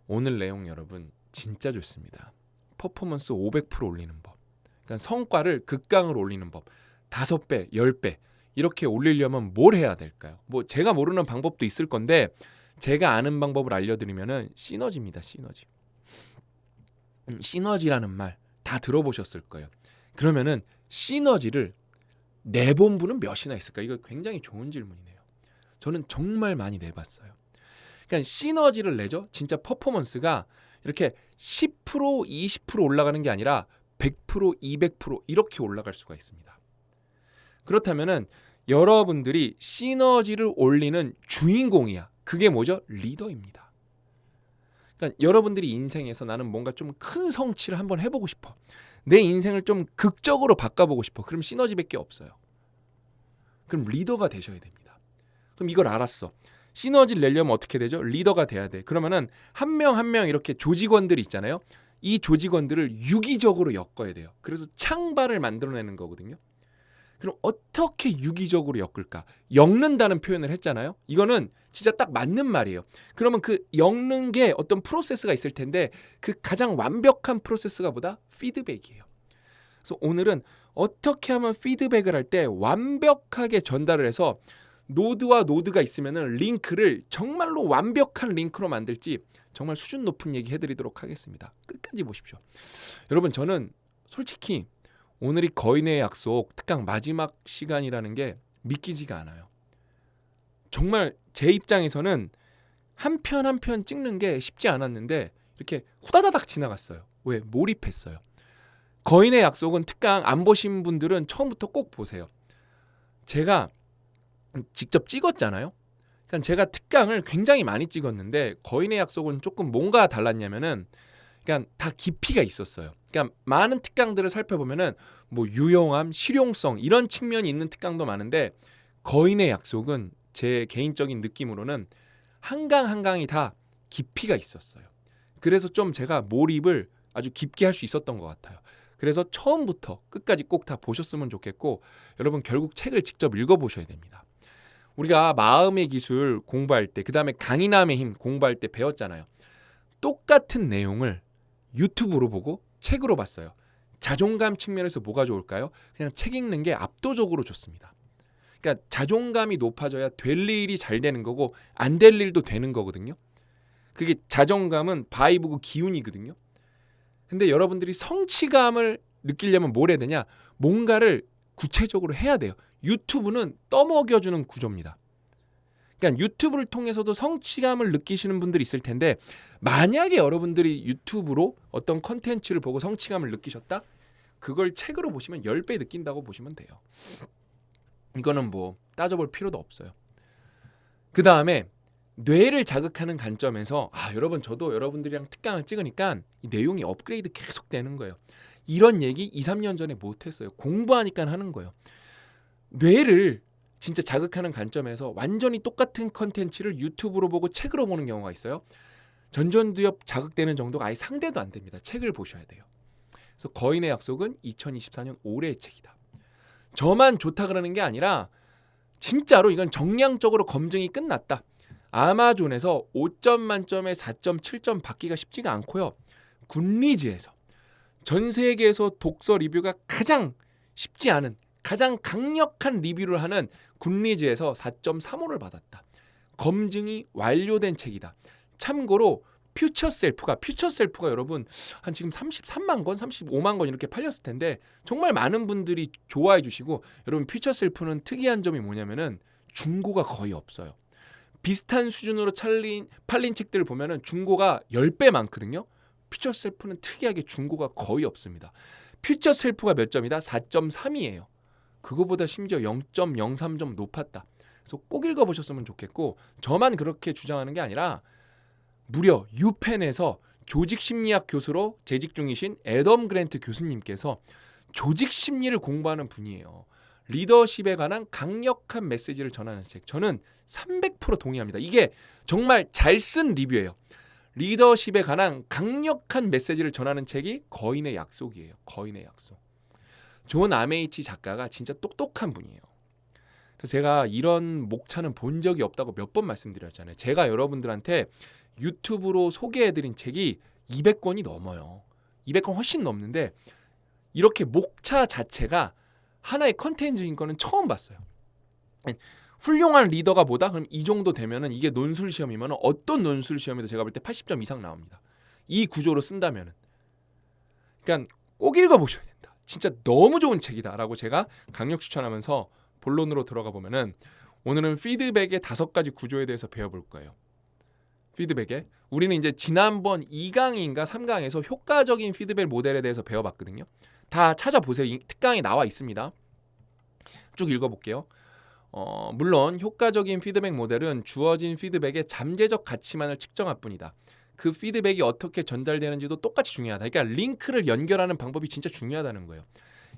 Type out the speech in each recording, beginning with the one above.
오늘 내용 여러분 진짜 좋습니다. 퍼포먼스 500% 올리는 법. 그러니까 성과를 극강으로 올리는 법. 5배, 10배 이렇게 올리려면 뭘 해야 될까요? 뭐 제가 모르는 방법도 있을 건데 제가 아는 방법을 알려드리면은 시너지입니다. 시너지. 시너지라는 말 다 들어보셨을 거예요. 그러면은 시너지를 내본 분은 몇이나 있을까? 이거 굉장히 좋은 질문이네요. 저는 정말 많이 내봤어요. 그러니까 시너지를 내죠. 진짜 퍼포먼스가 이렇게 10%, 20% 올라가는 게 아니라 100%, 200% 이렇게 올라갈 수가 있습니다. 그렇다면은 여러분들이 시너지를 올리는 주인공이야. 그게 뭐죠? 리더입니다. 그러니까 여러분들이 인생에서 나는 뭔가 좀 큰 성취를 한번 해보고 싶어. 내 인생을 좀 극적으로 바꿔보고 싶어. 그럼 시너지밖에 없어요. 그럼 리더가 되셔야 됩니다. 그럼 이걸 알았어. 시너지를 내려면 어떻게 되죠? 리더가 돼야 돼. 그러면은 한 명 한 명 이렇게 조직원들이 있잖아요. 이 조직원들을 유기적으로 엮어야 돼요. 그래서 창발을 만들어내는 거거든요. 그럼 어떻게 유기적으로 엮을까? 엮는다는 표현을 했잖아요. 이거는 진짜 딱 맞는 말이에요. 그러면 그 엮는 게 어떤 프로세스가 있을 텐데 그 가장 완벽한 프로세스가 뭐다? 피드백이에요. 그래서 오늘은 어떻게 하면 피드백을 할 때 완벽하게 전달을 해서 노드와 노드가 있으면은 링크를 정말로 완벽한 링크로 만들지 정말 수준 높은 얘기 해드리도록 하겠습니다. 끝까지 보십시오. 여러분 저는 솔직히 오늘이 거인의 약속 특강 마지막 시간이라는 게 믿기지가 않아요. 정말 제 입장에서는 한 편 한 편 찍는 게 쉽지 않았는데 이렇게 후다다닥 지나갔어요. 왜? 몰입했어요. 거인의 약속은 특강 안 보신 분들은 처음부터 꼭 보세요. 제가 직접 찍었잖아요. 그러니까 제가 특강을 굉장히 많이 찍었는데 거인의 약속은 조금 뭔가 달랐냐면은 그러니까 다 깊이가 있었어요. 그러니까 많은 특강들을 살펴보면은 뭐 유용함, 실용성 이런 측면이 있는 특강도 많은데 거인의 약속은 제 개인적인 느낌으로는 한강 한강이 다 깊이가 있었어요. 그래서 좀 제가 몰입을 아주 깊게 할 수 있었던 것 같아요. 그래서 처음부터 끝까지 꼭 다 보셨으면 좋겠고 여러분 결국 책을 직접 읽어보셔야 됩니다. 우리가 마음의 기술 공부할 때 그다음에 강인함의 힘 공부할 때 배웠잖아요. 똑같은 내용을 유튜브로 보고 책으로 봤어요. 자존감 측면에서 뭐가 좋을까요? 그냥 책 읽는 게 압도적으로 좋습니다. 그러니까 자존감이 높아져야 될 일이 잘 되는 거고 안 될 일도 되는 거거든요. 그게 자존감은 바이브고 기운이거든요. 근데 여러분들이 성취감을 느끼려면 뭘 해야 되냐? 뭔가를 구체적으로 해야 돼요. 유튜브는 떠먹여주는 구조입니다. 그러니까 유튜브를 통해서도 성취감을 느끼시는 분들이 있을 텐데 만약에 여러분들이 유튜브로 어떤 컨텐츠를 보고 성취감을 느끼셨다? 그걸 책으로 보시면 10배 느낀다고 보시면 돼요. 이거는 뭐 따져볼 필요도 없어요. 그 다음에 뇌를 자극하는 관점에서 여러분 저도 여러분들이랑 특강을 찍으니까 이 내용이 업그레이드 계속 되는 거예요. 이런 얘기 2, 3년 전에 못했어요. 공부하니까 하는 거예요. 뇌를 진짜 자극하는 관점에서 완전히 똑같은 컨텐츠를 유튜브로 보고 책으로 보는 경우가 있어요. 전전두엽 자극되는 정도가 아예 상대도 안 됩니다. 책을 보셔야 돼요. 그래서 거인의 약속은 2024년 올해의 책이다. 저만 좋다 그러는 게 아니라 진짜로 이건 정량적으로 검증이 끝났다. 아마존에서 5점 만점에 4.7점 받기가 쉽지가 않고요. 굿리즈에서 전 세계에서 독서 리뷰가 가장 쉽지 않은 가장 강력한 리뷰를 하는 굿리즈에서 4.35를 받았다. 검증이 완료된 책이다. 참고로 퓨처셀프가 여러분 한 지금 33만 권, 35만 권 이렇게 팔렸을 텐데 정말 많은 분들이 좋아해 주시고 여러분 퓨처셀프는 특이한 점이 뭐냐면은 중고가 거의 없어요. 비슷한 수준으로 팔린 책들을 보면은 중고가 10배 많거든요. 퓨처셀프는 특이하게 중고가 거의 없습니다. 퓨처셀프가 몇 점이다? 4.3이에요. 그거보다 심지어 0.03점 높았다. 그래서 꼭 읽어보셨으면 좋겠고 저만 그렇게 주장하는 게 아니라 무려 유펜에서 조직심리학 교수로 재직 중이신 애덤 그랜트 교수님께서 조직심리를 공부하는 분이에요. 리더십에 관한 강력한 메시지를 전하는 책. 저는 300% 동의합니다. 이게 정말 잘 쓴 리뷰예요. 리더십에 관한 강력한 메시지를 전하는 책이 거인의 약속이에요. 거인의 약속. 존 아메이치 작가가 진짜 똑똑한 분이에요. 그래서 제가 이런 목차는 본 적이 없다고 몇 번 말씀드렸잖아요. 제가 여러분들한테 유튜브로 소개해드린 책이 200권이 넘어요. 200권 훨씬 넘는데 이렇게 목차 자체가 하나의 컨텐츠인 거는 처음 봤어요. 훌륭한 리더가 뭐다? 그럼 이 정도 되면은 이게 논술 시험이면 어떤 논술 시험에도 제가 볼 때 80점 이상 나옵니다. 이 구조로 쓴다면은. 그러니까 꼭 읽어보셔야 된다. 진짜 너무 좋은 책이다라고 제가 강력 추천하면서 본론으로 들어가 보면은 오늘은 피드백의 5가지 구조에 대해서 배워볼 거예요. 피드백에 우리는 이제 지난번 2강인가 3강에서 효과적인 피드백 모델에 대해서 배워봤거든요. 다 찾아보세요. 특강에 나와 있습니다. 쭉 읽어볼게요. 물론 효과적인 피드백 모델은 주어진 피드백의 잠재적 가치만을 측정할 뿐이다. 그 피드백이 어떻게 전달되는지도 똑같이 중요하다. 그러니까 링크를 연결하는 방법이 진짜 중요하다는 거예요.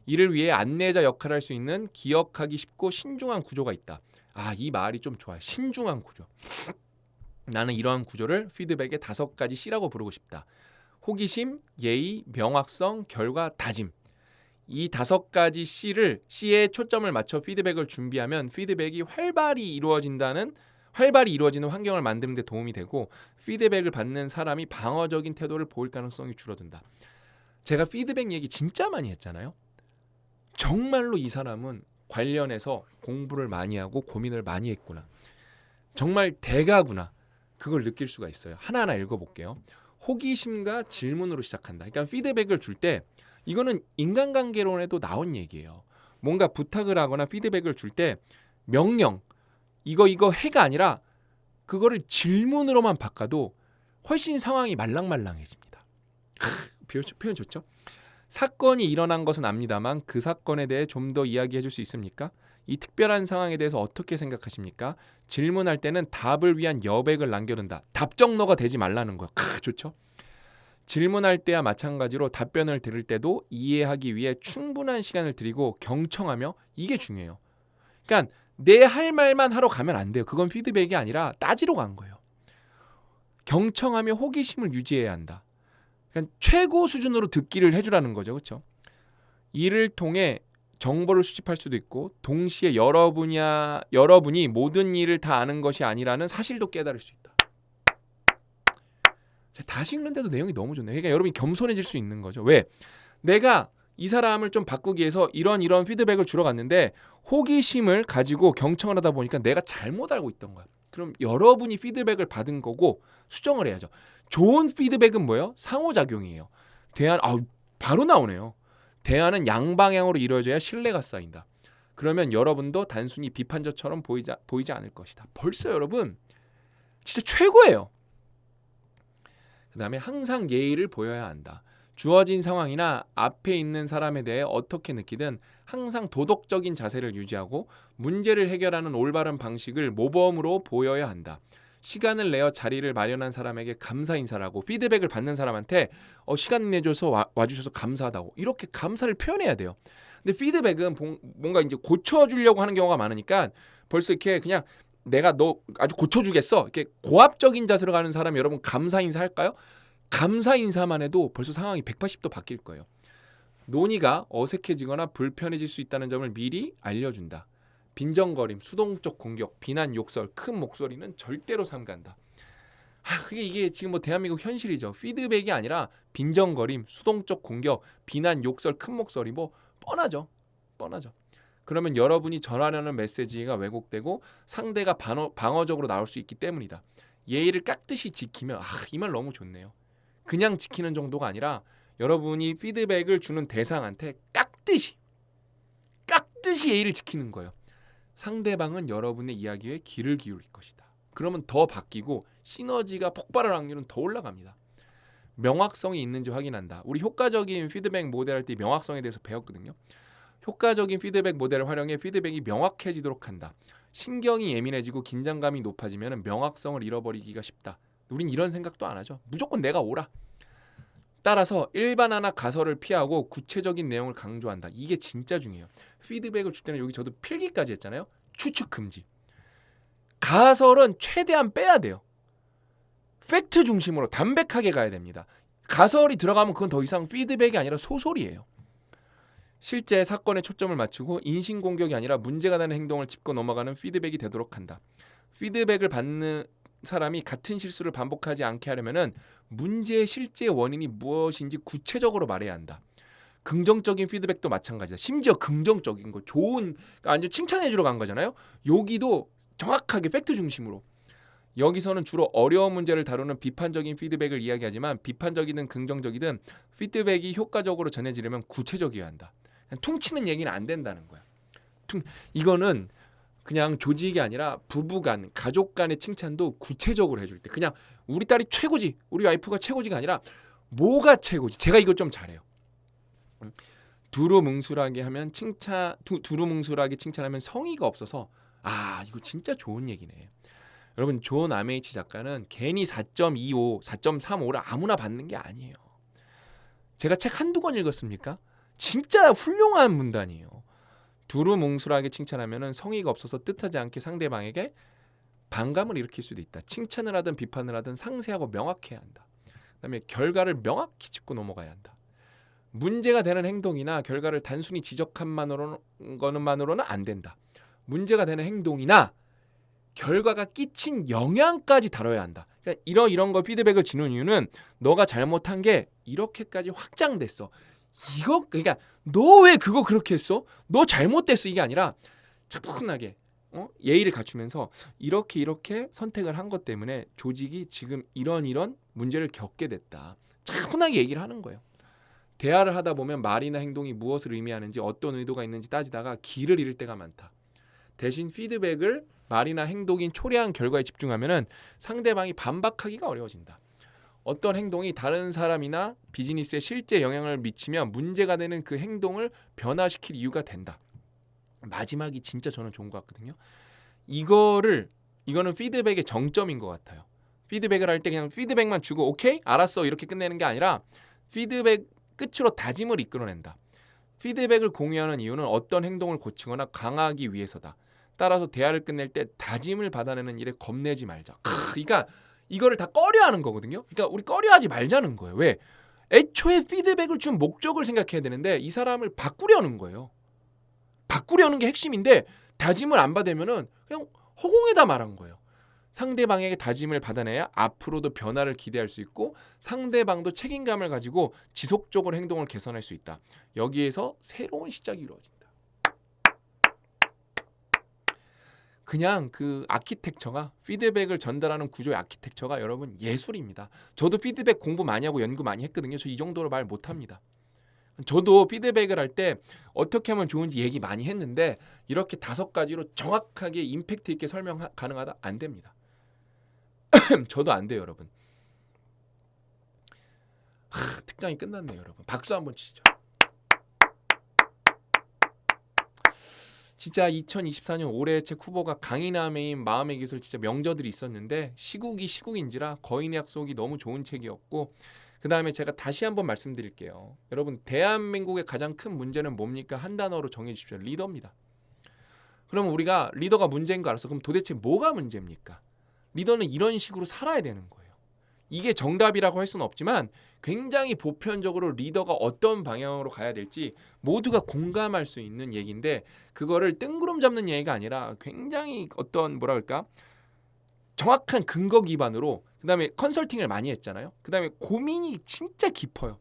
이를 위해 안내자 역할을 할 수 있는 기억하기 쉽고 신중한 구조가 있다. 이 말이 좀 좋아요. 신중한 구조. 나는 이러한 구조를 피드백의 5가지 C라고 부르고 싶다. 호기심, 예의, 명확성, 결과, 다짐. 이 5가지 C에 초점을 맞춰 피드백을 준비하면 피드백이 활발히 이루어지는 환경을 만드는 데 도움이 되고 피드백을 받는 사람이 방어적인 태도를 보일 가능성이 줄어든다. 제가 피드백 얘기 진짜 많이 했잖아요. 정말로 이 사람은 관련해서 공부를 많이 하고 고민을 많이 했구나. 정말 대가구나. 그걸 느낄 수가 있어요. 하나하나 읽어볼게요. 호기심과 질문으로 시작한다. 그러니까 피드백을 줄 때 이거는 인간관계론에도 나온 얘기예요. 뭔가 부탁을 하거나 피드백을 줄 때 명령, 이거 해가 아니라 그거를 질문으로만 바꿔도 훨씬 상황이 말랑말랑해집니다. 표현 좋죠? 사건이 일어난 것은 압니다만 그 사건에 대해 좀 더 이야기해 줄 수 있습니까? 이 특별한 상황에 대해서 어떻게 생각하십니까? 질문할 때는 답을 위한 여백을 남겨둔다. 답정너가 되지 말라는 거야. 좋죠? 질문할 때와 마찬가지로 답변을 들을 때도 이해하기 위해 충분한 시간을 드리고 경청하며, 이게 중요해요. 그러니까 내 할 말만 하러 가면 안 돼요. 그건 피드백이 아니라 따지러 간 거예요. 경청하며 호기심을 유지해야 한다. 그러니까 최고 수준으로 듣기를 해주라는 거죠. 그렇죠? 이를 통해 정보를 수집할 수도 있고 동시에 여러분이 모든 일을 다 아는 것이 아니라는 사실도 깨달을 수 있다. 다시 읽는데도 내용이 너무 좋네요. 그러니까 여러분이 겸손해질 수 있는 거죠. 왜? 내가 이 사람을 좀 바꾸기 위해서 이런 피드백을 주러 갔는데 호기심을 가지고 경청을 하다 보니까 내가 잘못 알고 있던 거야. 그럼 여러분이 피드백을 받은 거고 수정을 해야죠. 좋은 피드백은 뭐예요? 상호작용이에요. 바로 나오네요. 대화는 양방향으로 이루어져야 신뢰가 쌓인다. 그러면 여러분도 단순히 비판자처럼 보이지 않을 것이다. 벌써 여러분 진짜 최고예요. 그 다음에 항상 예의를 보여야 한다. 주어진 상황이나 앞에 있는 사람에 대해 어떻게 느끼든 항상 도덕적인 자세를 유지하고 문제를 해결하는 올바른 방식을 모범으로 보여야 한다. 시간을 내어 자리를 마련한 사람에게 감사 인사를 하고 피드백을 받는 사람한테 시간 내줘서 와주셔서 감사하다고 이렇게 감사를 표현해야 돼요. 근데 피드백은 뭔가 이제 고쳐주려고 하는 경우가 많으니까 벌써 이렇게 그냥 내가 너 아주 고쳐주겠어 이렇게 고압적인 자세로 가는 사람, 여러분 감사 인사 할까요? 감사 인사만 해도 벌써 상황이 180도 바뀔 거예요. 논의가 어색해지거나 불편해질 수 있다는 점을 미리 알려준다. 빈정거림, 수동적 공격, 비난, 욕설, 큰 목소리는 절대로 삼간다. 이게 지금 대한민국 현실이죠. 피드백이 아니라 빈정거림, 수동적 공격, 비난, 욕설, 큰 목소리 뻔하죠. 그러면 여러분이 전하려는 메시지가 왜곡되고 상대가 방어적으로 나올 수 있기 때문이다. 예의를 깍듯이 지키면 이 말 너무 좋네요. 그냥 지키는 정도가 아니라 여러분이 피드백을 주는 대상한테 깍듯이 예의를 지키는 거예요. 상대방은 여러분의 이야기에 귀를 기울일 것이다. 그러면 더 바뀌고 시너지가 폭발할 확률은 더 올라갑니다. 명확성이 있는지 확인한다. 우리 효과적인 피드백 모델 할 때 명확성에 대해서 배웠거든요. 효과적인 피드백 모델을 활용해 피드백이 명확해지도록 한다. 신경이 예민해지고 긴장감이 높아지면 명확성을 잃어버리기가 쉽다. 우린 이런 생각도 안 하죠. 무조건 내가 옳아. 따라서 일반화나 가설을 피하고 구체적인 내용을 강조한다. 이게 진짜 중요해요. 피드백을 줄 때는 여기 저도 필기까지 했잖아요. 추측 금지. 가설은 최대한 빼야 돼요. 팩트 중심으로 담백하게 가야 됩니다. 가설이 들어가면 그건 더 이상 피드백이 아니라 소설이에요. 실제 사건에 초점을 맞추고 인신공격이 아니라 문제가 되는 행동을 짚고 넘어가는 피드백이 되도록 한다. 피드백을 받는 사람이 같은 실수를 반복하지 않게 하려면은 문제의 실제 원인이 무엇인지 구체적으로 말해야 한다. 긍정적인 피드백도 마찬가지다. 심지어 긍정적인 거 좋은 완전 칭찬해 주러 간 거잖아요. 여기도 정확하게 팩트 중심으로. 여기서는 주로 어려운 문제를 다루는 비판적인 피드백을 이야기하지만 비판적이든 긍정적이든 피드백이 효과적으로 전해지려면 구체적이어야 한다. 그냥 퉁치는 얘기는 안 된다는 거야. 이거는 그냥 조직이 아니라 부부간, 가족 간의 칭찬도 구체적으로 해줄 때 그냥 우리 딸이 최고지, 우리 와이프가 최고지가 아니라 뭐가 최고지. 제가 이거 좀 잘해요. 두루뭉술하게 하면 두루뭉술하게 칭찬하면 성의가 없어서 이거 진짜 좋은 얘기네. 여러분 존 아메이치 작가는 괜히 4.25, 4.35를 아무나 받는 게 아니에요. 제가 책 한두 권 읽었습니까? 진짜 훌륭한 문단이에요. 두루뭉술하게 칭찬하면 성의가 없어서 뜻하지 않게 상대방에게 반감을 일으킬 수도 있다. 칭찬을 하든 비판을 하든 상세하고 명확해야 한다. 그다음에 결과를 명확히 짚고 넘어가야 한다. 문제가 되는 행동이나 결과를 단순히 지적한만으로는 안 된다. 문제가 되는 행동이나 결과가 끼친 영향까지 다뤄야 한다. 그러니까 이런 거 피드백을 주는 이유는 너가 잘못한 게 이렇게까지 확장됐어. 이거 그러니까 너 왜 그거 그렇게 했어? 너 잘못됐어 이게 아니라 차분하게 예의를 갖추면서 이렇게 선택을 한 것 때문에 조직이 지금 이런 문제를 겪게 됐다. 차분하게 얘기를 하는 거예요. 대화를 하다 보면 말이나 행동이 무엇을 의미하는지 어떤 의도가 있는지 따지다가 길을 잃을 때가 많다. 대신 피드백을 말이나 행동인 초래한 결과에 집중하면은 상대방이 반박하기가 어려워진다. 어떤 행동이 다른 사람이나 비즈니스에 실제 영향을 미치면 문제가 되는 그 행동을 변화시킬 이유가 된다. 마지막이 진짜 저는 좋은 것 같거든요. 이거는 피드백의 정점인 것 같아요. 피드백을 할 때 그냥 피드백만 주고 오케이 알았어 이렇게 끝내는 게 아니라 피드백 끝으로 다짐을 이끌어낸다. 피드백을 공유하는 이유는 어떤 행동을 고치거나 강화하기 위해서다. 따라서 대화를 끝낼 때 다짐을 받아내는 일에 겁내지 말자. 그러니까 이거를 다 꺼려하는 거거든요. 그러니까 우리 꺼려하지 말자는 거예요. 왜? 애초에 피드백을 준 목적을 생각해야 되는데 이 사람을 바꾸려는 거예요. 바꾸려는 게 핵심인데 다짐을 안 받으면은 그냥 허공에다 말한 거예요. 상대방에게 다짐을 받아내야 앞으로도 변화를 기대할 수 있고 상대방도 책임감을 가지고 지속적으로 행동을 개선할 수 있다. 여기에서 새로운 시작이 이루어진다. 그냥 그 아키텍처가 피드백을 전달하는 구조의 아키텍처가 여러분 예술입니다. 저도 피드백 공부 많이 하고 연구 많이 했거든요. 저 이 정도로 말 못합니다. 저도 피드백을 할 때 어떻게 하면 좋은지 얘기 많이 했는데 이렇게 5가지로 정확하게 임팩트 있게 설명 가능하다? 안 됩니다. 저도 안 돼요, 여러분. 특강이 끝났네요, 여러분. 박수 한번 치시죠. 진짜 2024년 올해의 책 후보가 강인함의 마음의 기술 진짜 명저들이 있었는데 시국인지라 거인의 약속이 너무 좋은 책이었고 그 다음에 제가 다시 한번 말씀드릴게요. 여러분 대한민국의 가장 큰 문제는 뭡니까? 한 단어로 정해 주십시오. 리더입니다. 그럼 우리가 리더가 문제인 거 알았어. 그럼 도대체 뭐가 문제입니까? 리더는 이런 식으로 살아야 되는 거예요. 이게 정답이라고 할 수는 없지만 굉장히 보편적으로 리더가 어떤 방향으로 가야 될지 모두가 공감할 수 있는 얘기인데 그거를 뜬구름 잡는 얘기가 아니라 굉장히 어떤 뭐라 그럴까? 정확한 근거 기반으로 그다음에 컨설팅을 많이 했잖아요. 그다음에 고민이 진짜 깊어요.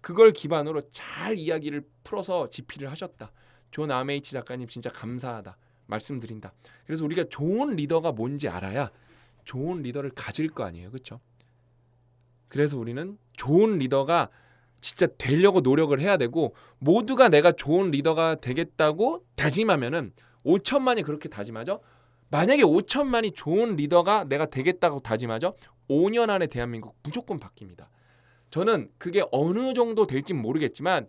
그걸 기반으로 잘 이야기를 풀어서 집필을 하셨다. 존 아메이치 작가님 진짜 감사하다. 말씀드린다. 그래서 우리가 좋은 리더가 뭔지 알아야 좋은 리더를 가질 거 아니에요. 그렇죠? 그래서 우리는 좋은 리더가 진짜 되려고 노력을 해야 되고 모두가 내가 좋은 리더가 되겠다고 다짐하면은 5천만이 그렇게 다짐하죠. 만약에 5천만이 좋은 리더가 내가 되겠다고 다짐하죠. 5년 안에 대한민국 무조건 바뀝니다. 저는 그게 어느 정도 될진 모르겠지만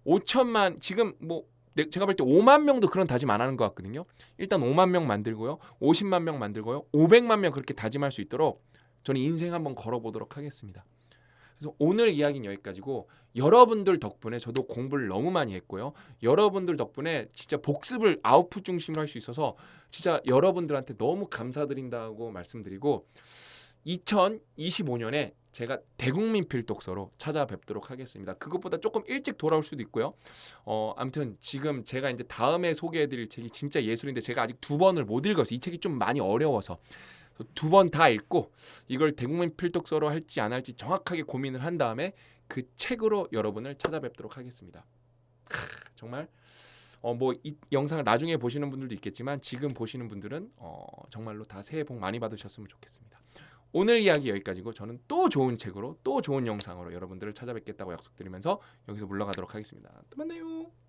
5천만 지금 뭐 제가 볼 때 5만 명도 그런 다짐 안 하는 것 같거든요. 일단 5만 명 만들고요. 50만 명 만들고요. 500만 명 그렇게 다짐할 수 있도록 저는 인생 한번 걸어보도록 하겠습니다. 그래서 오늘 이야기는 여기까지고 여러분들 덕분에 저도 공부를 너무 많이 했고요. 여러분들 덕분에 진짜 복습을 아웃풋 중심으로 할 수 있어서 진짜 여러분들한테 너무 감사드린다고 말씀드리고 2025년에 제가 대국민 필독서로 찾아뵙도록 하겠습니다. 그것보다 조금 일찍 돌아올 수도 있고요. 아무튼 지금 제가 이제 다음에 소개해드릴 책이 진짜 예술인데 제가 아직 2번을 못 읽어서 이 책이 좀 많이 어려워서 두 번 다 읽고 이걸 대국민 필독서로 할지 안 할지 정확하게 고민을 한 다음에 그 책으로 여러분을 찾아뵙도록 하겠습니다. 정말 뭐 이 영상을 나중에 보시는 분들도 있겠지만 지금 보시는 분들은 정말로 다 새해 복 많이 받으셨으면 좋겠습니다. 오늘 이야기 여기까지고 저는 또 좋은 책으로 또 좋은 영상으로 여러분들을 찾아뵙겠다고 약속드리면서 여기서 물러가도록 하겠습니다. 또 만나요.